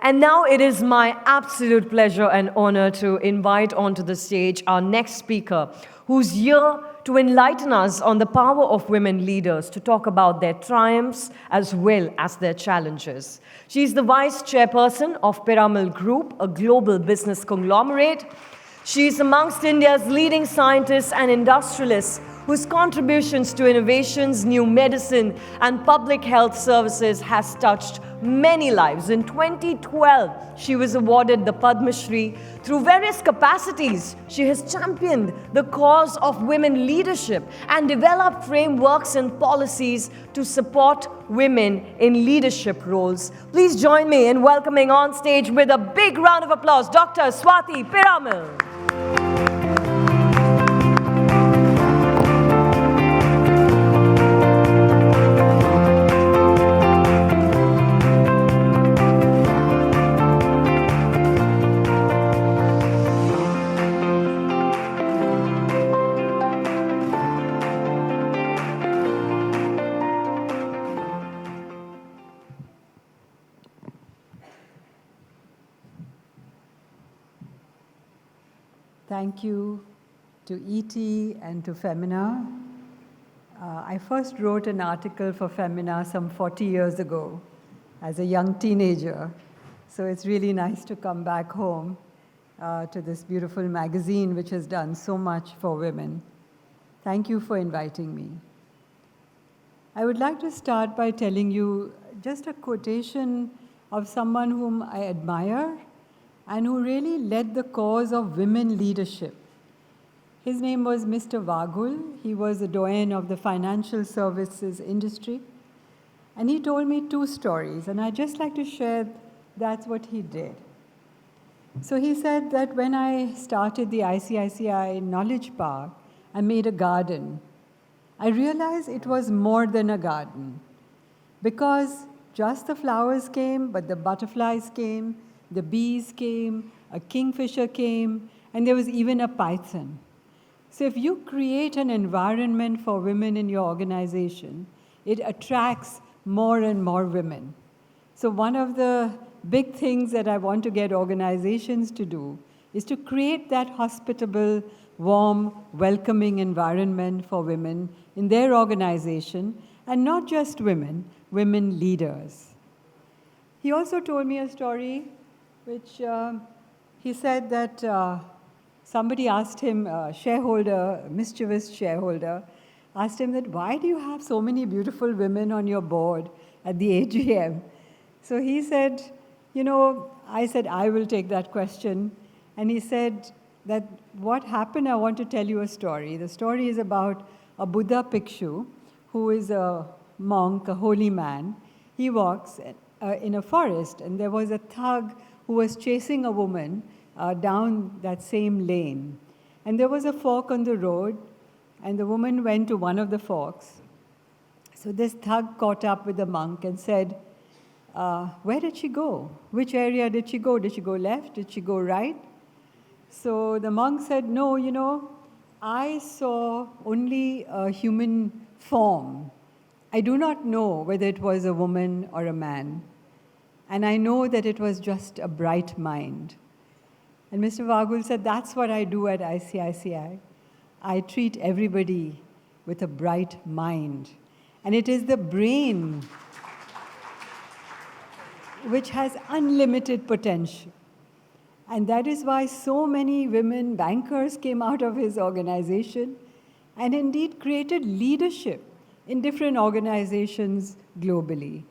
And now it is my absolute pleasure and honor to invite onto the stage our next speaker, who's here to enlighten us on the power of women leaders, to talk about their triumphs as well as their challenges. She's the Vice-Chairperson of Piramal Group, a global business conglomerate. She's amongst India's leading scientists and industrialists whose contributions to innovations, new medicine, and public health services has touched many lives. In 2012, she was awarded the Padma Shri. Through various capacities, she has championed the cause of women leadership and developed frameworks and policies to support women in leadership roles. Please join me in welcoming on stage with a big round of applause, Dr. Swati Piramal. Thank you to ET and to Femina. I first wrote an article for Femina some 40 years ago as a young teenager. So it's really nice to come back home to this beautiful magazine which has done so much for women. Thank you for inviting me. I would like to start by telling you just a quotation of someone whom I admire and who really led the cause of women leadership. His name was Mr. Vaghul. He was a doyen of the financial services industry. And he told me two stories, and I'd just like to share that's what he did. So he said that when I started the ICICI Knowledge Park, I made a garden. I realized it was more than a garden, because just the flowers came, but the butterflies came, the bees came, a kingfisher came, and there was even a python. So if you create an environment for women in your organization, it attracts more and more women. So one of the big things that I want to get organizations to do is to create that hospitable, warm, welcoming environment for women in their organization, and not just women, women leaders. He also told me a story which he said that somebody asked him, a mischievous shareholder, asked him that, why do you have so many beautiful women on your board at the AGM? So he said, I said, I will take that question. And he said that what happened, I want to tell you a story. The story is about a Buddha Bhikshu, who is a monk, a holy man. He walks in a forest, and there was a thug who was chasing a woman down that same lane. And there was a fork on the road, and the woman went to one of the forks. So this thug caught up with the monk and said, where did she go? Which area did she go? Did she go left? Did she go right? So the monk said, no, I saw only a human form. I do not know whether it was a woman or a man. And I know that it was just a bright mind. And Mr. Vaghul said, that's what I do at ICICI. I treat everybody with a bright mind. And it is the brain which has unlimited potential. And that is why so many women bankers came out of his organization and indeed created leadership in different organizations globally.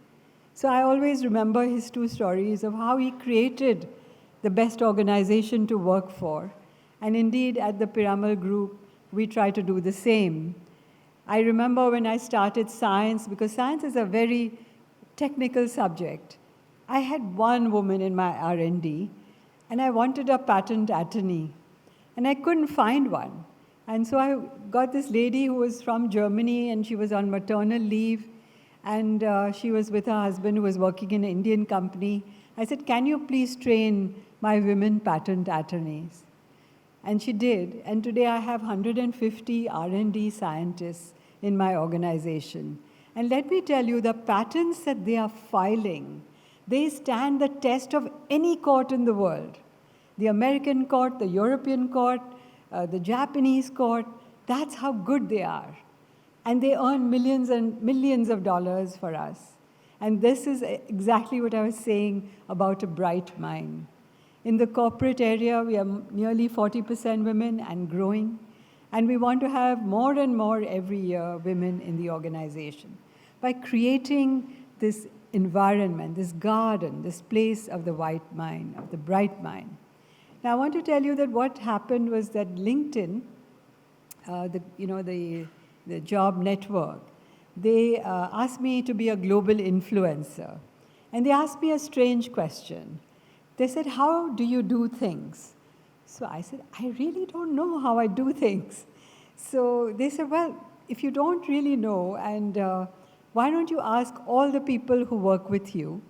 So I always remember his two stories of how he created the best organization to work for. And indeed, at the Piramal Group, we try to do the same. I remember when I started science, because science is a very technical subject. I had one woman in my R&D, and I wanted a patent attorney. And I couldn't find one. And so I got this lady who was from Germany, and she was on maternal leave. And she was with her husband who was working in an Indian company. I said, can you please train my women patent attorneys? And she did. And today I have 150 R&D scientists in my organization. And let me tell you, the patents that they are filing, They stand the test of any court in the world. The American court, the European court, the Japanese court, that's how good they are. And they earn millions and millions of dollars for us. And this is exactly what I was saying about a bright mind. In the corporate area, we are nearly 40% women and growing. And we want to have more and more every year women in the organization. By creating this environment, this garden, this place of the white mind, of the bright mind. Now, I want to tell you that what happened was that LinkedIn, the job network, they asked me to be a global influencer. And they asked me a strange question. They said, how do you do things? So I said, I really don't know how I do things. So they said, well, if you don't really know, and why don't you ask all the people who work with you?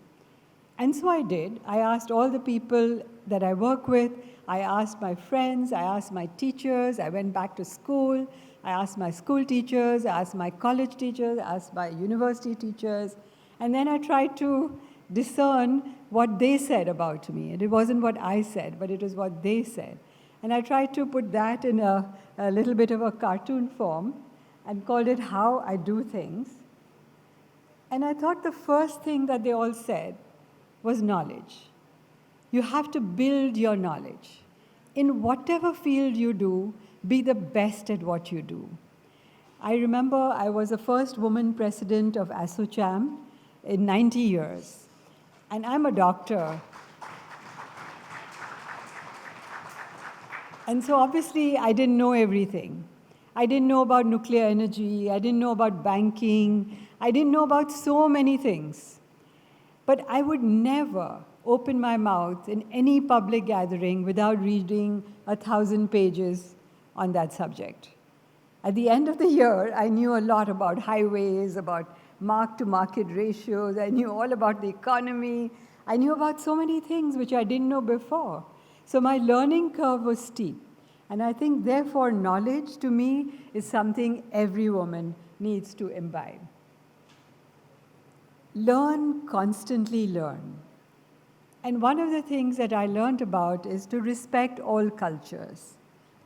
And so I did. I asked all the people that I work with. I asked my friends. I asked my teachers. I went back to school. I asked my school teachers. I asked my college teachers. I asked my university teachers. And then I tried to discern what they said about me. And it wasn't what I said, but it was what they said. And I tried to put that in a little bit of a cartoon form and called it How I Do Things. And I thought the first thing that they all said was knowledge. You have to build your knowledge. In whatever field you do, be the best at what you do. I remember I was the first woman president of ASSOCHAM in 90 years. And I'm a doctor. And so obviously I didn't know everything. I didn't know about nuclear energy. I didn't know about banking. I didn't know about so many things. But I would never open my mouth in any public gathering without reading 1,000 pages on that subject. At the end of the year, I knew a lot about highways, about mark-to-market ratios. I knew all about the economy. I knew about so many things which I didn't know before. So my learning curve was steep. And I think, therefore, knowledge to me is something every woman needs to imbibe. Learn, constantly learn. And one of the things that I learned about is to respect all cultures.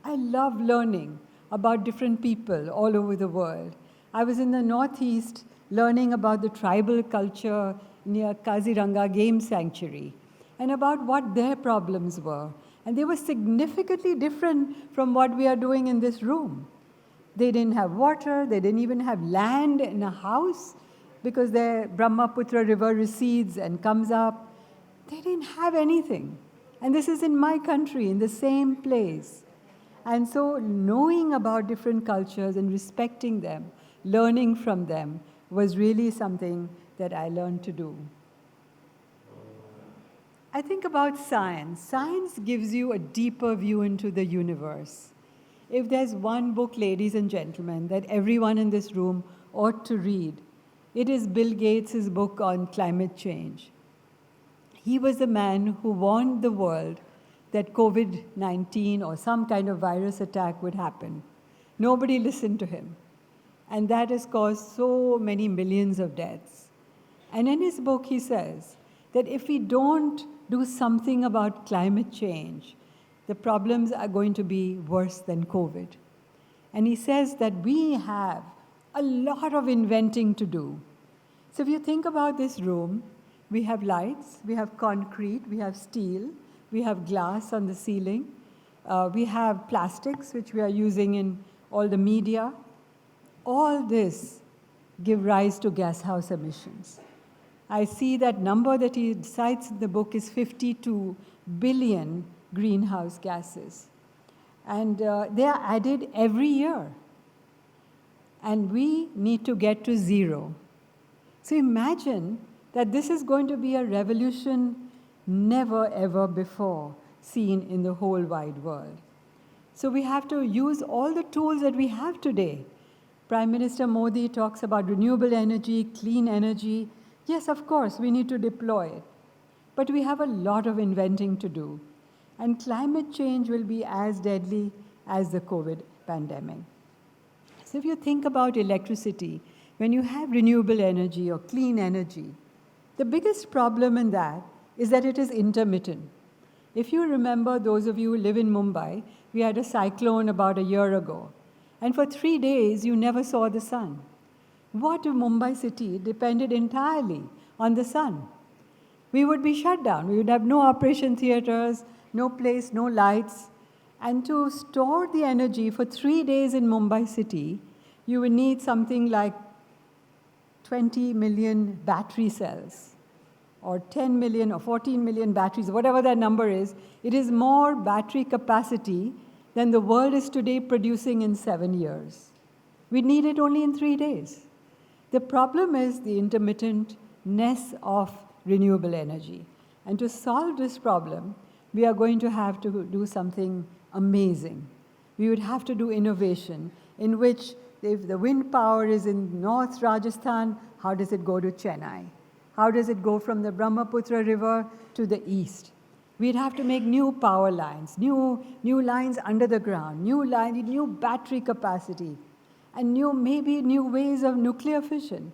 I love learning about different people all over the world. I was in the Northeast learning about the tribal culture near Kaziranga Game Sanctuary and about what their problems were. And they were significantly different from what we are doing in this room. They didn't have water, they didn't even have land in a house because the Brahmaputra River recedes and comes up. They didn't have anything. And this is in my country, in the same place. And so knowing about different cultures and respecting them, learning from them, was really something that I learned to do. I think about science. Science gives you a deeper view into the universe. If there's one book, ladies and gentlemen, that everyone in this room ought to read, it is Bill Gates' book on climate change. He was the man who warned the world that COVID-19 or some kind of virus attack would happen. Nobody listened to him. And that has caused so many millions of deaths. And in his book, he says that if we don't do something about climate change, the problems are going to be worse than COVID. And he says that we have a lot of inventing to do. So if you think about this room, we have lights, we have concrete, we have steel, we have glass on the ceiling, we have plastics, which we are using in all the media. All this give rise to gas house emissions. I see that number that he cites in the book is 52 billion greenhouse gases. And they are added every year. And we need to get to zero. So imagine that this is going to be a revolution never ever before seen in the whole wide world. So we have to use all the tools that we have today. Prime Minister Modi talks about renewable energy, clean energy. Yes, of course, we need to deploy it. But we have a lot of inventing to do. And climate change will be as deadly as the COVID pandemic. So if you think about electricity, when you have renewable energy or clean energy, The biggest problem in that is that it is intermittent. If you remember, those of you who live in Mumbai, we had a cyclone about a year ago. And for 3 days, you never saw the sun. What if Mumbai city depended entirely on the sun? We would be shut down. We would have no operation theaters, no place, no lights. And to store the energy for 3 days in Mumbai city, you would need something like 20 million battery cells, or 10 million or 14 million batteries, whatever that number is. It is more battery capacity than the world is today producing in 7 years. We need it only in 3 days. The problem is the intermittentness of renewable energy. And to solve this problem, we are going to have to do something amazing. We would have to do innovation in which, if the wind power is in North Rajasthan, how does it go to Chennai? How does it go from the Brahmaputra River to the east? We'd have to make new power lines, new lines under the ground, new battery capacity, and maybe new ways of nuclear fission.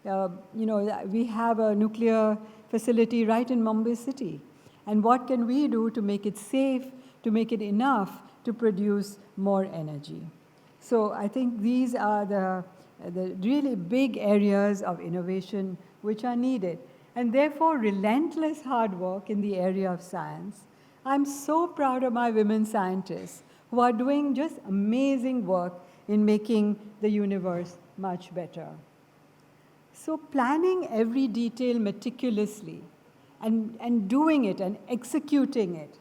We have a nuclear facility right in Mumbai city. And what can we do to make it safe, to make it enough to produce more energy? So I think these are the really big areas of innovation which are needed. And therefore, relentless hard work in the area of science. I'm so proud of my women scientists who are doing just amazing work in making the universe much better. So planning every detail meticulously and doing it and executing it.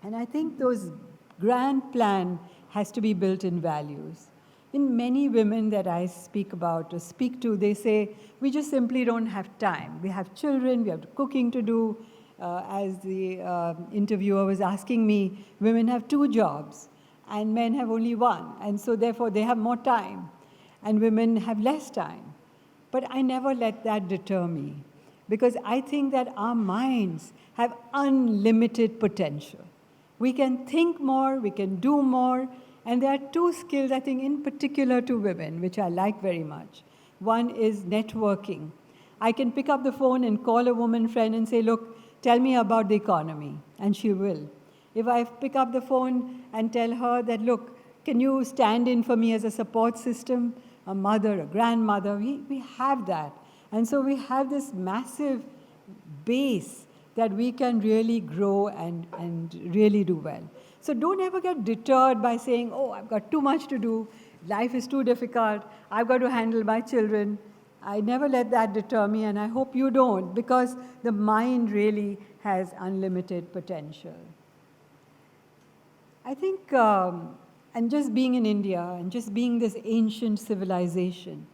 And I think those grand plan has to be built in values. In many women that I speak to, they say, we just simply don't have time. We have children, we have cooking to do. As the interviewer was asking me, women have 2 jobs and men have only 1. And so therefore they have more time and women have less time. But I never let that deter me, because I think that our minds have unlimited potential. We can think more, we can do more, and there are 2 skills, I think, in particular to women, which I like very much. One is networking. I can pick up the phone and call a woman friend and say, look, tell me about the economy, and she will. If I pick up the phone and tell her that, look, can you stand in for me as a support system, a mother, a grandmother, we have that. And so we have this massive base that we can really grow and really do well. So don't ever get deterred by saying, oh, I've got too much to do, life is too difficult, I've got to handle my children. I never let that deter me, and I hope you don't, because the mind really has unlimited potential. I think, and just being in India, and just being this ancient civilization,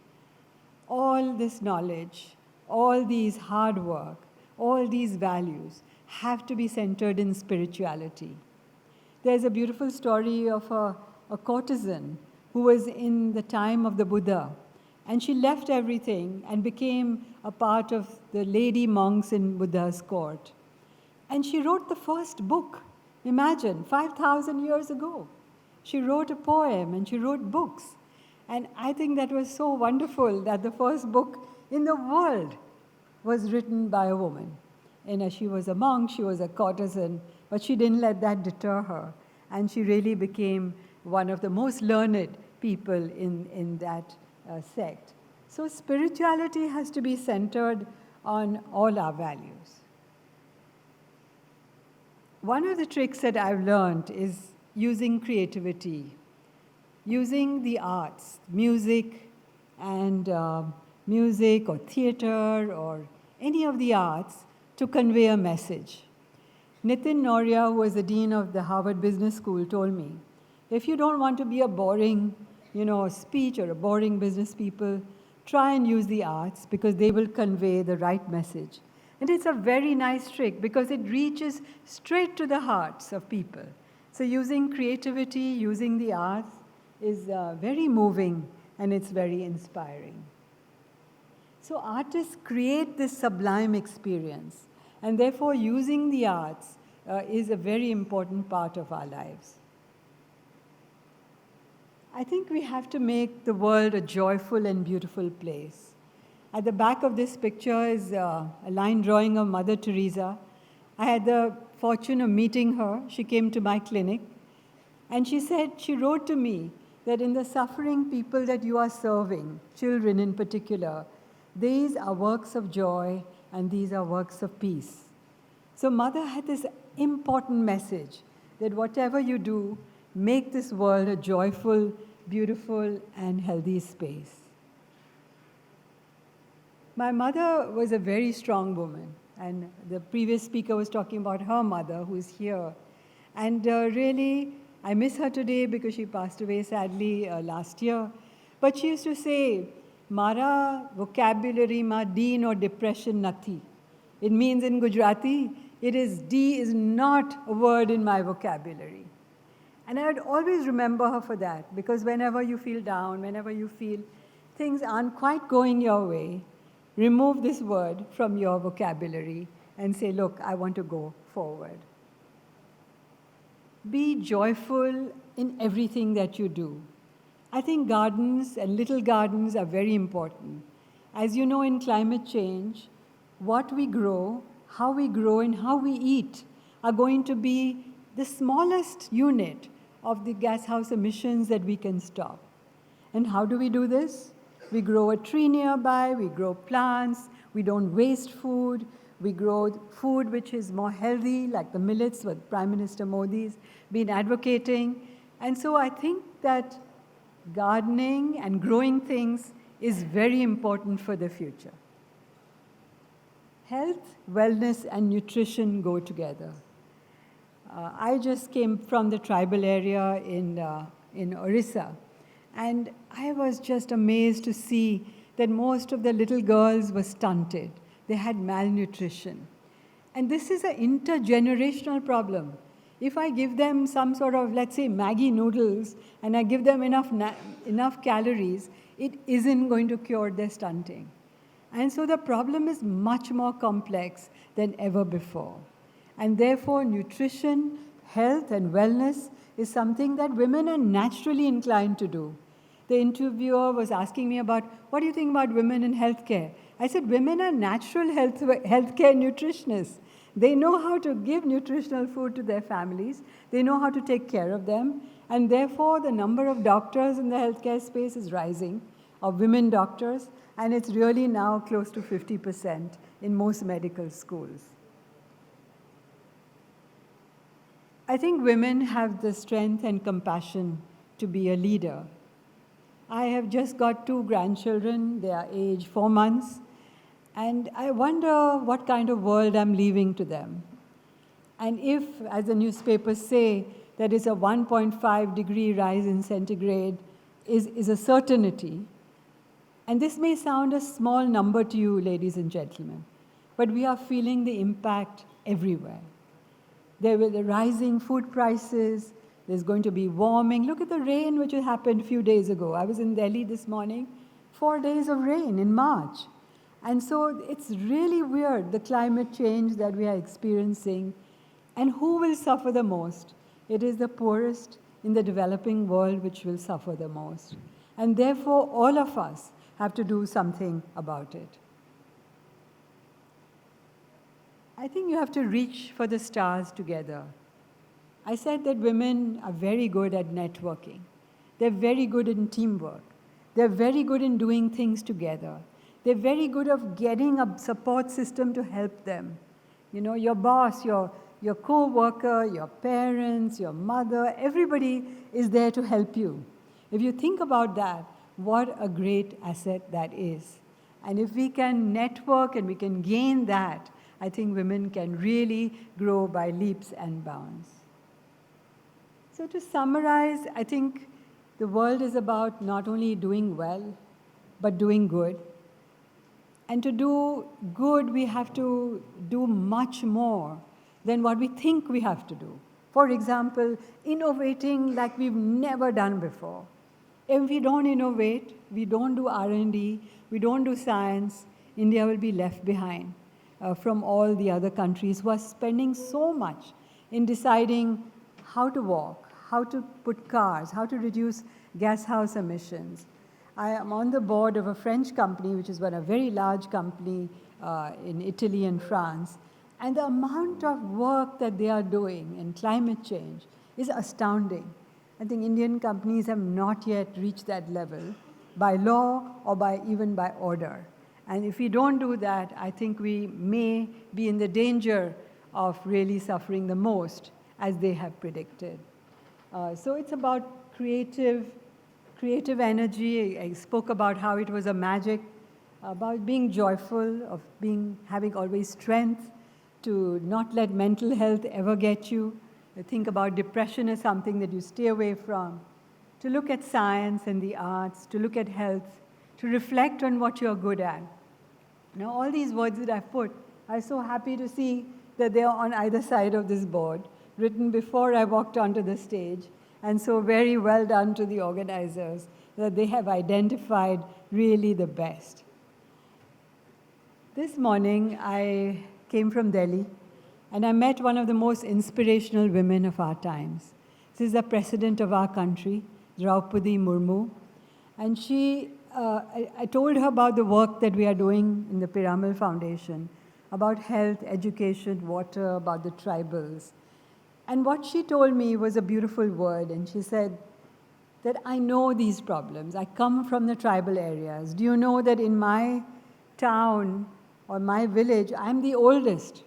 all this knowledge, all these hard work, all these values have to be centered in spirituality. There's a beautiful story of a courtesan who was in the time of the Buddha, and she left everything and became a part of the lady monks in Buddha's court. And she wrote the first book. Imagine, 5,000 years ago. She wrote a poem and she wrote books. And I think that was so wonderful that the first book in the world was written by a woman. And she was a monk, she was a courtesan, but she didn't let that deter her. And she really became one of the most learned people in that sect. So spirituality has to be centered on all our values. One of the tricks that I've learned is using creativity, using the arts, music or theater or any of the arts to convey a message. Nitin Noria, who was the dean of the Harvard Business School, told me, if you don't want to be a boring, speech or a boring business people, try and use the arts because they will convey the right message. And it's a very nice trick because it reaches straight to the hearts of people. So using creativity, using the arts is very moving and it's very inspiring. So artists create this sublime experience, and therefore using the arts is a very important part of our lives. I think we have to make the world a joyful and beautiful place. At the back of this picture is a line drawing of Mother Teresa. I had the fortune of meeting her. She came to my clinic. And she said, she wrote to me that in the suffering people that you are serving, children in particular, these are works of joy and these are works of peace. So Mother had this important message that whatever you do, make this world a joyful, beautiful, and healthy space. My mother was a very strong woman, and the previous speaker was talking about her mother, who is here. And really, I miss her today because she passed away sadly last year. But she used to say, Mara vocabulary ma D or depression nathi. It means in Gujarati, D is not a word in my vocabulary. And I would always remember her for that, because whenever you feel down, whenever you feel things aren't quite going your way, remove this word from your vocabulary and say, look, I want to go forward. Be joyful in everything that you do. I think gardens and little gardens are very important. As you know, in climate change, what we grow, and how we eat are going to be the smallest unit of the gas house emissions that we can stop. And how do we do this? We grow a tree nearby, we grow plants, we don't waste food, we grow food which is more healthy, like the millets what Prime Minister Modi's been advocating. And so I think that gardening and growing things is very important for the future. Health, wellness, and nutrition go together. I just came from the tribal area in Orissa, and I was just amazed to see that most of the little girls were stunted. They had malnutrition. And this is an intergenerational problem. If I give them some sort of, let's say, Maggi noodles, and I give them enough calories, it isn't going to cure their stunting. And so the problem is much more complex than ever before. And therefore, nutrition, health, and wellness is something that women are naturally inclined to do. The interviewer was asking me about, what do you think about women in healthcare? I said, women are natural healthcare nutritionists. They know how to give nutritional food to their families. They know how to take care of them. And therefore, the number of doctors in the healthcare space is rising, of women doctors, and it's really now close to 50% in most medical schools. I think women have the strength and compassion to be a leader. I have just got 2 grandchildren. They are aged 4 months. And I wonder what kind of world I'm leaving to them. And if, as the newspapers say, that is a 1.5 degree rise in centigrade is a certainty, and this may sound a small number to you, ladies and gentlemen, but we are feeling the impact everywhere. There were the rising food prices. There's going to be warming. Look at the rain which happened a few days ago. I was in Delhi this morning, 4 days of rain in March. And so it's really weird, the climate change that we are experiencing. And who will suffer the most? It is the poorest in the developing world which will suffer the most. And therefore, all of us have to do something about it. I think you have to reach for the stars together. I said that women are very good at networking. They're very good in teamwork. They're very good in doing things together. They're very good at getting a support system to help them. You know, your boss, your co-worker, your parents, your mother, everybody is there to help you. If you think about that, what a great asset that is. And if we can network and we can gain that, I think women can really grow by leaps and bounds. So to summarize, I think the world is about not only doing well, but doing good. And to do good, we have to do much more than what we think we have to do. For example, innovating like we've never done before. If we don't innovate, we don't do R&D, we don't do science, India will be left behind from all the other countries who are spending so much in deciding how to walk, how to put cars, how to reduce gas house emissions. I am on the board of a French company, which is a very large company in Italy and France. And the amount of work that they are doing in climate change is astounding. I think Indian companies have not yet reached that level by law or even by order. And if we don't do that, I think we may be in the danger of really suffering the most, as they have predicted. So it's about creative energy. I spoke about how it was a magic, about being joyful, of having always strength, to not let mental health ever get you. I think about depression as something that you stay away from, to look at science and the arts, to look at health, to reflect on what you're good at. Now, all these words that I've put, I'm so happy to see that they are on either side of this board, written before I walked onto the stage, and so very well done to the organizers that they have identified really the best. This morning, I came from Delhi, and I met one of the most inspirational women of our times. This is the president of our country, Draupadi Murmu, and I told her about the work that we are doing in the Piramal Foundation, about health, education, water, about the tribals. And what she told me was a beautiful word, and she said that I know these problems. I come from the tribal areas. Do you know that in my town or my village, I'm the oldest,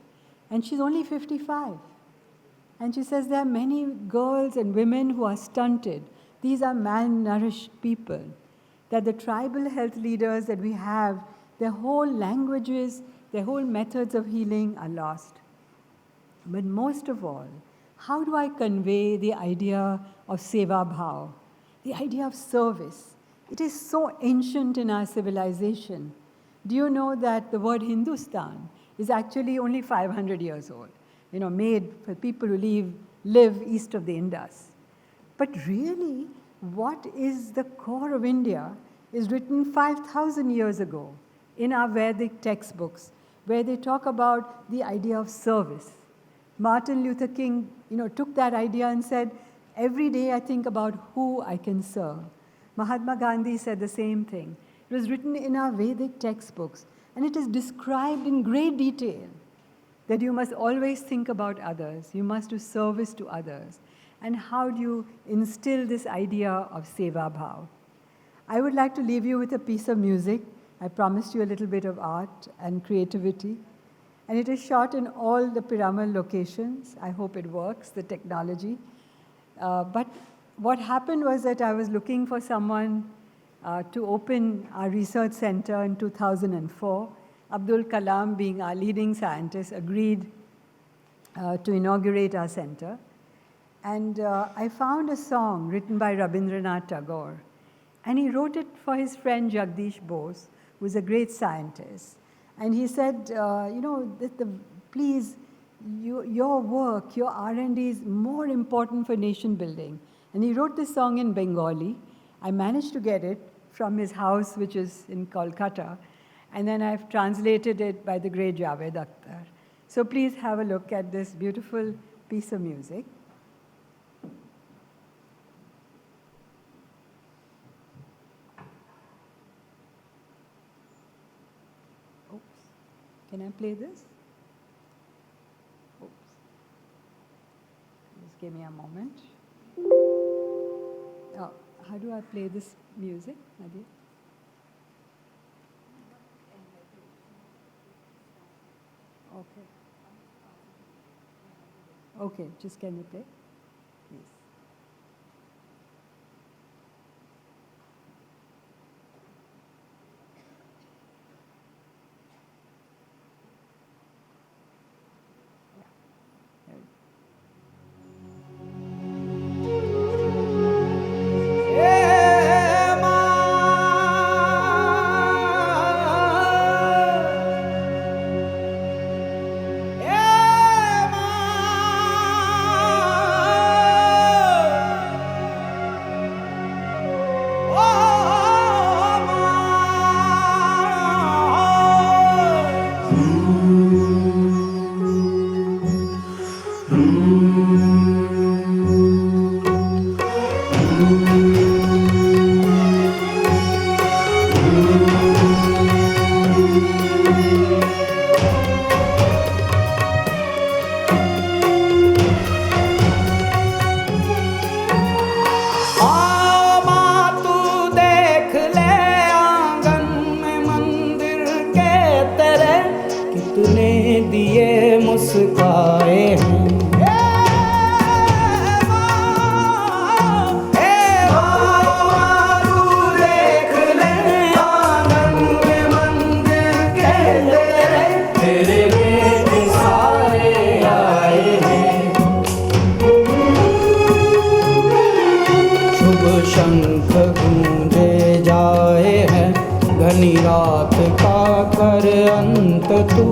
and she's only 55. And she says there are many girls and women who are stunted. These are malnourished people. That the tribal health leaders that we have, their whole languages, their whole methods of healing are lost. But most of all, how do I convey the idea of seva bhav, the idea of service? It is so ancient in our civilization. Do you know that the word Hindustan is actually only 500 years old, made for people who live east of the Indus? But really, what is the core of India is written 5,000 years ago in our Vedic textbooks, where they talk about the idea of service. Martin Luther King, took that idea and said, every day I think about who I can serve. Mahatma Gandhi said the same thing. It was written in our Vedic textbooks, and it is described in great detail that you must always think about others, you must do service to others. And how do you instill this idea of seva bhav? I would like to leave you with a piece of music. I promised you a little bit of art and creativity. And it is shot in all the Piramal locations. I hope it works, the technology. But what happened was that I was looking for someone to open our research center in 2004. Abdul Kalam, being our leading scientist, agreed to inaugurate our center. And I found a song written by Rabindranath Tagore. And he wrote it for his friend Jagdish Bose, who is a great scientist. And he said, please, your work, your R&D is more important for nation building. And he wrote this song in Bengali. I managed to get it from his house, which is in Kolkata. And then I've translated it by the great Javed Akhtar. So please have a look at this beautiful piece of music. Can I play this? Oops. Just give me a moment. Oh, how do I play this music, Nadia? Okay. Okay, just can you play? Please. तूने दिए मुस्काए हैं। देख ले आंगन में मंदिर के तेरे बेटे सारे आए हैं। शुभ शंख गूंजे जाए हैं, घनी रात का कर अंत तू,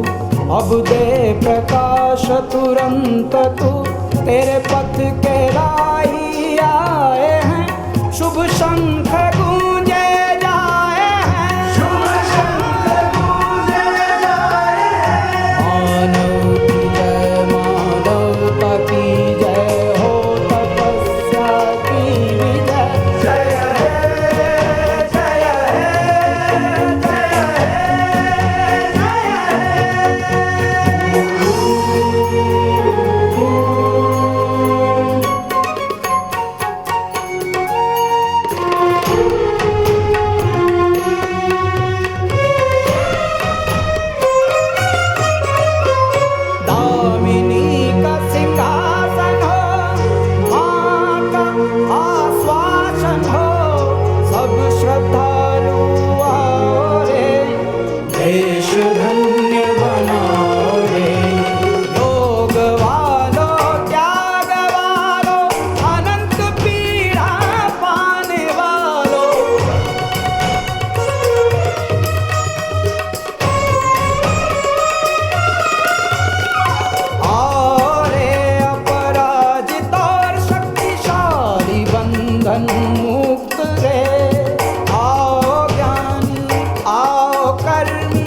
अब दे प्रकाश तुरंत तू, तेरे पथ के राही आए हैं। शुभ शंख गूंजे जाए हैं, शुभ शंख गूंजे जाए हैं। मानव की जय, मानवता की जय, हो तपस्या की विजय। जय हे, जय हे, जय हे, जय दामिनी का सिंहासन हो, माँ का आश्वासन हो, सब श्रद्धालु आओ रे, देश धन्य बनाओ रे। योग वालो, त्याग वालो, अनंत पीड़ा पाने वालों, आओ रे अपराजित और शक्तिशाली बंधन मुक्त रे। आओ ज्ञानी, आओ कर्मी,